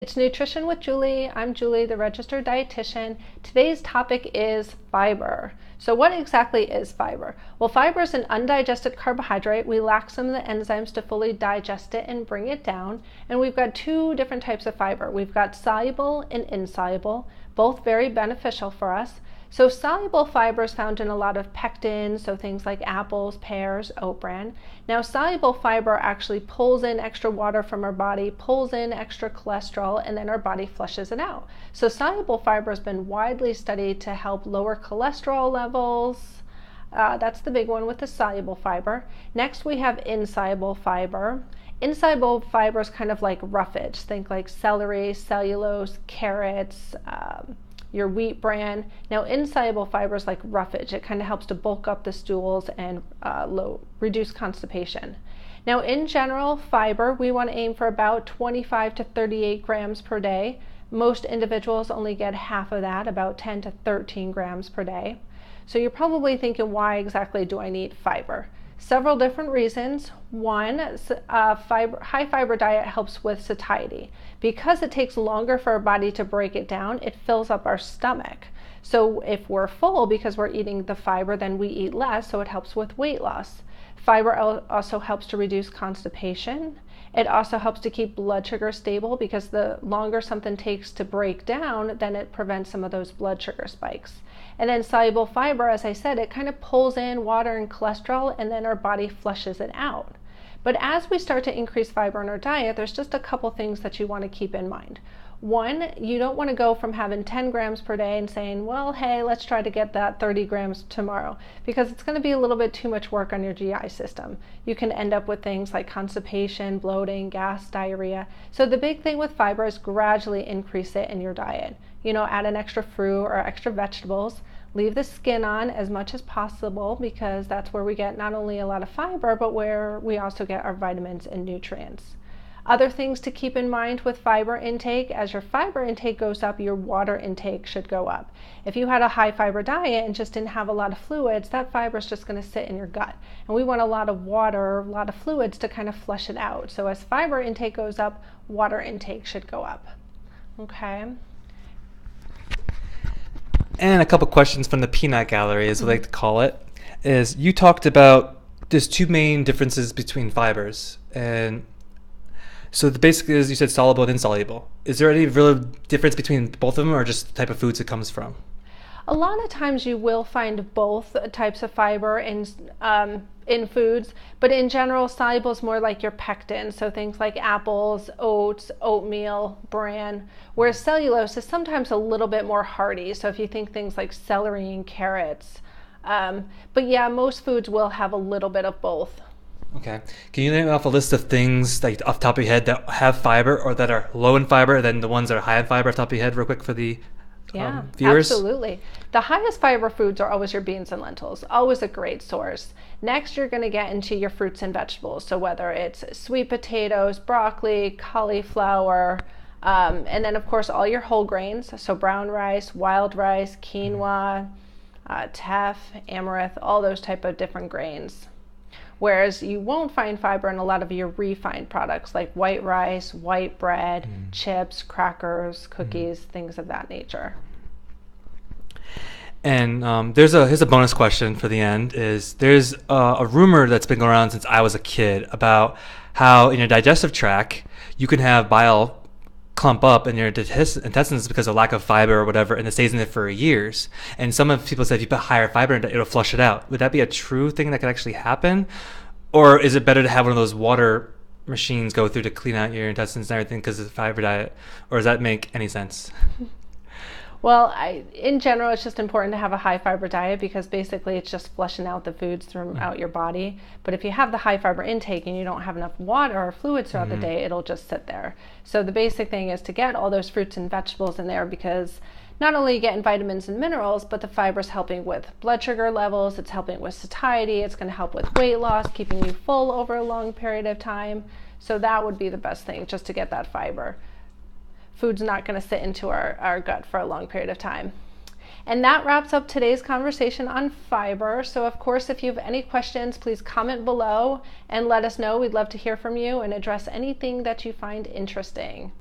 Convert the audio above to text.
It's Nutrition with Julie. I'm Julie, the registered dietitian. Today's topic is fiber. So what exactly is fiber? Well, fiber is an undigested carbohydrate. We lack some of the enzymes to fully digest it and bring it down. And we've got two different types of fiber. We've got soluble and insoluble, both very beneficial for us. So soluble fiber is found in a lot of pectins, so things like apples, pears, oat bran. Now soluble fiber actually pulls in extra water from our body, pulls in extra cholesterol, and then our body flushes it out. So soluble fiber has been widely studied to help lower cholesterol levels. That's the big one with the soluble fiber. Next we have insoluble fiber. Insoluble fiber is kind of like roughage. Think like celery, cellulose, carrots, your wheat bran. Now insoluble fiber is like roughage. It kind of helps to bulk up the stools and reduce constipation. Now in general, fiber, we want to aim for about 25 to 38 grams per day. Most individuals only get half of that, about 10 to 13 grams per day. So you're probably thinking, why exactly do I need fiber? Several different reasons. One, high fiber diet helps with satiety. Because it takes longer for our body to break it down, it fills up our stomach. So if we're full because we're eating the fiber, then we eat less, so it helps with weight loss. Fiber also helps to reduce constipation. It also helps to keep blood sugar stable because the longer something takes to break down, then it prevents some of those blood sugar spikes. And then soluble fiber, as I said, it kind of pulls in water and cholesterol and then our body flushes it out. But as we start to increase fiber in our diet, there's just a couple things that you want to keep in mind. One, you don't want to go from having 10 grams per day and saying, well, hey, let's try to get that 30 grams tomorrow, because it's going to be a little bit too much work on your GI system. You can end up with things like constipation, bloating, gas, diarrhea. So the big thing with fiber is gradually increase it in your diet. You know, add an extra fruit or extra vegetables. Leave the skin on as much as possible because that's where we get not only a lot of fiber, but where we also get our vitamins and nutrients. Other things to keep in mind with fiber intake: as your fiber intake goes up, your water intake should go up. If you had a high fiber diet and just didn't have a lot of fluids, that fiber is just going to sit in your gut. And we want a lot of water, a lot of fluids to kind of flush it out. So as fiber intake goes up, water intake should go up. Okay. And a couple questions from the peanut gallery, as we like to call it, is you talked about there's two main differences between fibers. And so basically, as you said, soluble and insoluble. Is there any real difference between both of them, or just the type of foods it comes from? A lot of times you will find both types of fiber in foods, but in general, soluble is more like your pectin, so things like apples, oats, oatmeal, bran, whereas cellulose is sometimes a little bit more hardy, so if you think things like celery and carrots. But yeah, most foods will have a little bit of both. Okay. Can you name off a list of things like off the top of your head that have fiber or that are low in fiber, then the ones that are high in fiber off the top of your head real quick for the viewers? Absolutely. The highest fiber foods are always your beans and lentils, always a great source. Next, you're going to get into your fruits and vegetables. So whether it's sweet potatoes, broccoli, cauliflower, and then of course all your whole grains. So brown rice, wild rice, quinoa, teff, amaranth, all those type of different grains. Whereas you won't find fiber in a lot of your refined products like white rice, white bread, chips, crackers, cookies, things of that nature. And here's a bonus question for the end. There's a rumor that's been going around since I was a kid about how in your digestive tract you can have bile clump up in your intestines because of lack of fiber or whatever, and it stays in there for years. And some of people said if you put higher fiber in it, it'll flush it out. Would that be a true thing that could actually happen? Or is it better to have one of those water machines go through to clean out your intestines and everything because of the fiber diet? Or does that make any sense? Well, in general, it's just important to have a high fiber diet because basically it's just flushing out the foods throughout your body. But if you have the high fiber intake and you don't have enough water or fluids throughout the day, it'll just sit there. So the basic thing is to get all those fruits and vegetables in there, because not only are you getting vitamins and minerals, but the fiber is helping with blood sugar levels, it's helping with satiety, it's going to help with weight loss, keeping you full over a long period of time. So that would be the best thing, just to get that fiber. Food's not going to sit into our gut for a long period of time. And that wraps up today's conversation on fiber. So of course, if you have any questions, please comment below and let us know. We'd love to hear from you and address anything that you find interesting.